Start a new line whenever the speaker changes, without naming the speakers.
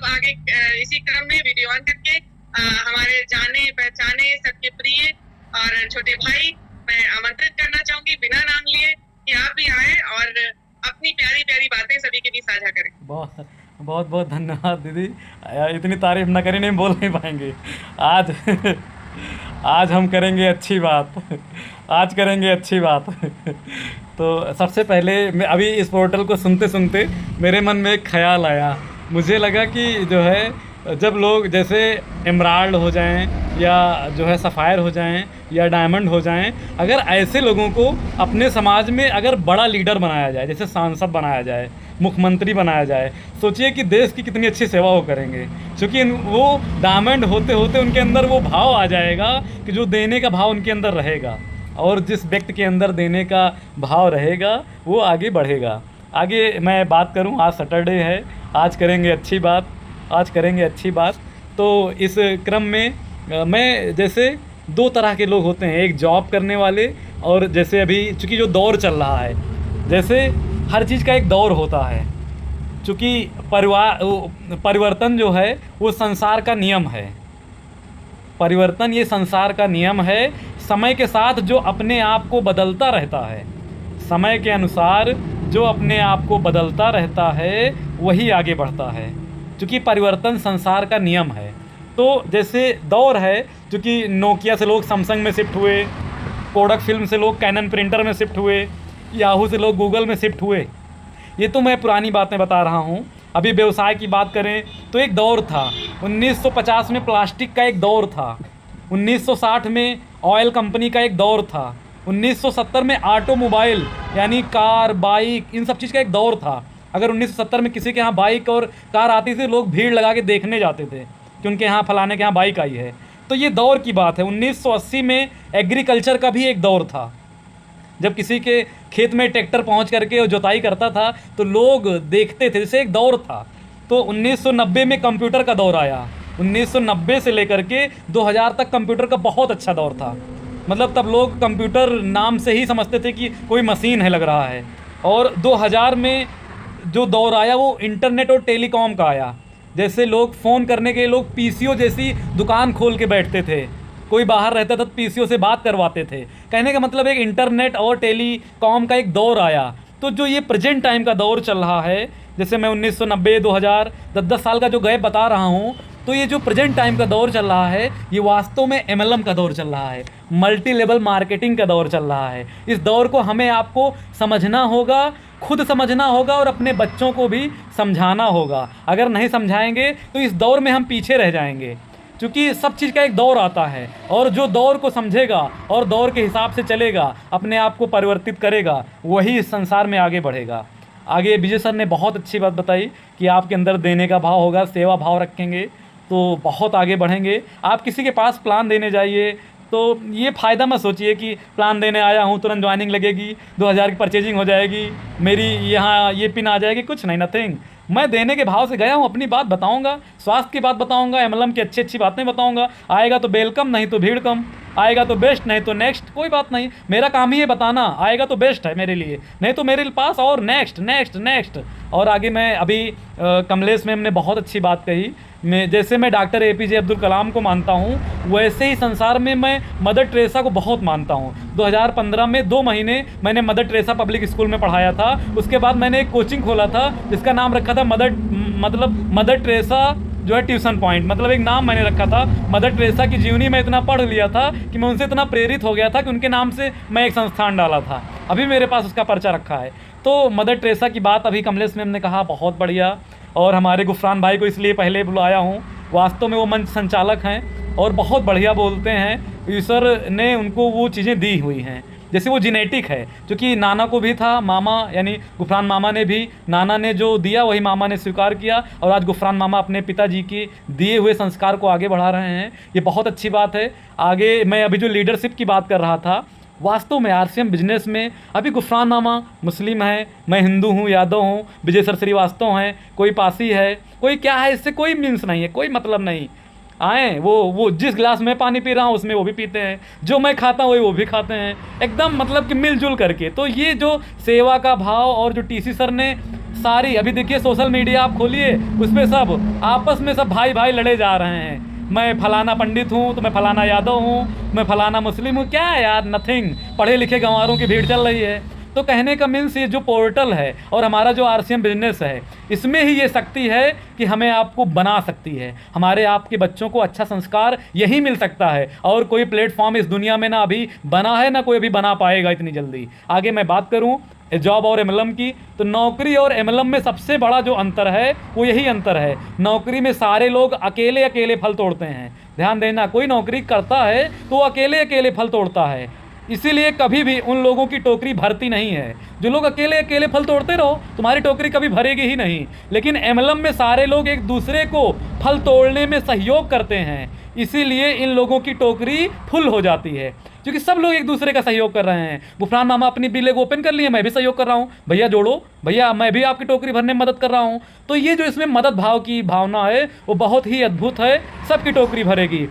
आगे इसी क्रम में वीडियो ऑन करके हमारे जाने पहचाने सबके प्रिय और छोटे भाई मैं आमंत्रित करना चाहूंगी बिना नाम लिए कि आप भी आए और अपनी प्यारी प्यारी बातें सभी के बीच साझा करें।
बहुत बहुत बहुत धन्यवाद दीदी। इतनी तारीफ ना करी नहीं बोल नहीं पाएंगे आज। आज हम करेंगे अच्छी बात। आज करेंगे अच्छी बात। तो सबसे पहले मैं अभी इस पोर्टल को सुनते सुनते मेरे मन में एक ख्याल आया। मुझे लगा कि जो है जब लोग जैसे एमराल्ड हो जाएं या जो है सफ़ायर हो जाएं या डायमंड हो जाएं, अगर ऐसे लोगों को अपने समाज में अगर बड़ा लीडर बनाया जाए, जैसे सांसद बनाया जाए, मुख्यमंत्री बनाया जाए, सोचिए कि देश की कितनी अच्छी सेवा वो करेंगे। क्योंकि वो डायमंड होते होते उनके अंदर वो भाव आ जाएगा कि जो देने का भाव उनके अंदर रहेगा, और जिस व्यक्ति के अंदर देने का भाव रहेगा वो आगे बढ़ेगा। आगे मैं बात करूं, आज सैटरडे है, आज करेंगे अच्छी बात, आज करेंगे अच्छी बात। तो इस क्रम में मैं जैसे दो तरह के लोग होते हैं, एक जॉब करने वाले और जैसे अभी चूँकि जो दौर चल रहा है, जैसे हर चीज़ का एक दौर होता है। चूँकि परिवर्तन जो है वो संसार का नियम है। परिवर्तन ये संसार का नियम है। समय के साथ जो अपने आप को बदलता रहता है, समय के अनुसार जो अपने आप को बदलता रहता है वही आगे बढ़ता है। क्योंकि परिवर्तन संसार का नियम है। तो जैसे दौर है, क्योंकि नोकिया से लोग सैमसंग में शिफ्ट हुए, कोडक फिल्म से लोग कैनन प्रिंटर में शिफ्ट हुए, याहू से लोग गूगल में शिफ्ट हुए। ये तो मैं पुरानी बातें बता रहा हूँ। अभी व्यवसाय की बात करें तो एक दौर था, 1950 में प्लास्टिक का एक दौर था, 1960 में ऑयल कंपनी का एक दौर था, 1970 में ऑटोमोबाइल यानी कार बाइक इन सब चीज़ का एक दौर था। अगर 1970 में किसी के यहाँ बाइक और कार आती थी, लोग भीड़ लगा के देखने जाते थे कि उनके यहाँ फलाने के यहाँ बाइक आई है। तो ये दौर की बात है। 1980 में एग्रीकल्चर का भी एक दौर था, जब किसी के खेत में ट्रैक्टर पहुंच करके जुताई करता था तो लोग देखते थे, जैसे एक दौर था। तो 1990 में कंप्यूटर का दौर आया। 1990 से लेकर के 2000 तक कंप्यूटर का बहुत अच्छा दौर था। मतलब तब लोग कंप्यूटर नाम से ही समझते थे कि कोई मशीन है लग रहा है। और 2000 में जो दौर आया वो इंटरनेट और टेलीकॉम का आया। जैसे लोग फ़ोन करने के लिए लोग पीसीओ जैसी दुकान खोल के बैठते थे, कोई बाहर रहता था तो पीसीओ से बात करवाते थे। कहने का मतलब एक इंटरनेट और टेलीकॉम का एक दौर आया। तो जो ये प्रेजेंट टाइम का दौर चल रहा है, जैसे मैं 1990 2000 10 साल का जो गैप बता रहा हूँ, तो ये जो प्रेजेंट टाइम का दौर चल रहा है ये वास्तव में एमएलएम का दौर चल रहा है, मल्टी लेवल मार्केटिंग का दौर चल रहा है। इस दौर को हमें आपको समझना होगा, खुद समझना होगा और अपने बच्चों को भी समझाना होगा। अगर नहीं समझाएंगे तो इस दौर में हम पीछे रह जाएंगे। क्योंकि सब चीज़ का एक दौर आता है, और जो दौर को समझेगा और दौर के हिसाब से चलेगा, अपने आप को परिवर्तित करेगा, वही इस संसार में आगे बढ़ेगा। आगे विजय सर ने बहुत अच्छी बात बताई कि आपके अंदर देने का भाव होगा, सेवा भाव रखेंगे तो बहुत आगे बढ़ेंगे। आप किसी के पास प्लान देने जाइए तो ये फ़ायदा मत सोचिए कि प्लान देने आया हूँ तुरंत ज्वाइनिंग लगेगी, 2000 की परचेजिंग हो जाएगी, मेरी यहाँ ये पिन आ जाएगी। कुछ नहीं, नथिंग। मैं देने के भाव से गया हूँ, अपनी बात बताऊँगा, स्वास्थ्य की बात बताऊँगा, एमएलएम की अच्छी अच्छी बातें बताऊँगा। आएगा तो वेलकम, नहीं तो भीड़ कम, आएगा तो बेस्ट, नहीं तो नेक्स्ट। कोई बात नहीं, मेरा काम ही है बताना। आएगा तो बेस्ट है मेरे लिए, नहीं तो मेरे पास और नेक्स्ट नेक्स्ट नेक्स्ट। और आगे मैं अभी कमलेश मैम ने बहुत अच्छी बात कही। जैसे मैं डॉक्टर एपीजे अब्दुल कलाम को मानता हूँ, वैसे ही संसार में मैं मदर टेरेसा को बहुत मानता हूँ। 2015 में 2 महीने मैंने मदर टेरेसा पब्लिक स्कूल में पढ़ाया था। उसके बाद मैंने एक कोचिंग खोला था जिसका नाम रखा था मदर टेरेसा जो है ट्यूशन पॉइंट, मतलब एक नाम मैंने रखा था। मदर टेरेसा की जीवनी में इतना पढ़ लिया था कि मैं उनसे इतना प्रेरित हो गया था कि उनके नाम से मैं एक संस्थान डाला था। अभी मेरे पास उसका पर्चा रखा है। तो मदर टेरेसा की बात अभी कमलेश मैम ने कहा, बहुत बढ़िया। और हमारे गुफरान भाई को इसलिए पहले बुलाया हूँ, वास्तव में वो मंच संचालक हैं और बहुत बढ़िया बोलते हैं। ईश्वर ने उनको वो चीज़ें दी हुई हैं, जैसे वो जेनेटिक है। क्योंकि नाना को भी था, मामा यानी गुफरान मामा ने भी, नाना ने जो दिया वही मामा ने स्वीकार किया, और आज गुफरान मामा अपने पिताजी के दिए हुए संस्कार को आगे बढ़ा रहे हैं। ये बहुत अच्छी बात है। आगे मैं अभी जो लीडरशिप की बात कर रहा था, वास्तव में आरसीएम बिजनेस में अभी गुफरान मामा मुस्लिम है, मैं हिंदू हूँ, यादव हूँ, विजय सर श्रीवास्तव हैं, कोई पासी है, कोई क्या है, इससे कोई मीन्स नहीं है, कोई मतलब नहीं। आए वो जिस गिलास में पानी पी रहा हूँ उसमें वो भी पीते हैं, जो मैं खाता हूँ वही वो भी खाते हैं, एकदम मतलब कि मिलजुल करके। तो ये जो सेवा का भाव और जो टीसी सर ने सारी, अभी देखिए सोशल मीडिया आप खोलिए, उस पर सब आपस में सब भाई भाई लड़े जा रहे हैं। मैं फलाना पंडित हूँ तो मैं फलाना यादव हूँ, मैं फलाना मुस्लिम हूँ। क्या है यार, नथिंग। पढ़े लिखे गंवारों की भीड़ चल रही है। तो कहने का मीन्स ये जो पोर्टल है और हमारा जो आरसीएम बिजनेस है, इसमें ही ये शक्ति है कि हमें आपको बना सकती है। हमारे आपके बच्चों को अच्छा संस्कार यही मिल सकता है, और कोई प्लेटफॉर्म इस दुनिया में ना अभी बना है ना कोई अभी बना पाएगा इतनी जल्दी। आगे मैं बात करूं जॉब और एमएलएम की, तो नौकरी और एमएलएम में सबसे बड़ा जो अंतर है वो यही अंतर है। नौकरी में सारे लोग अकेले अकेले फल तोड़ते हैं। ध्यान देना, कोई नौकरी करता है तो वो अकेले अकेले फल तोड़ता है, इसीलिए कभी भी उन लोगों की टोकरी भरती नहीं है। जो लोग अकेले अकेले फल तोड़ते रहो, तुम्हारी टोकरी कभी भरेगी ही नहीं। लेकिन एमएलएम में सारे लोग एक दूसरे को फल तोड़ने में सहयोग करते हैं, इसीलिए इन लोगों की टोकरी फुल हो जाती है, क्योंकि सब लोग एक दूसरे का सहयोग कर रहे हैं। गुफरान मामा अपनी बिल एक ओपन कर लिए, मैं भी सहयोग कर रहा हूँ, भैया जोड़ो, भैया मैं भी आपकी टोकरी भरने में मदद कर रहा हूँ। तो ये जो इसमें मदद भाव की भावना है वो बहुत ही अद्भुत है, सबकी टोकरी भरेगी।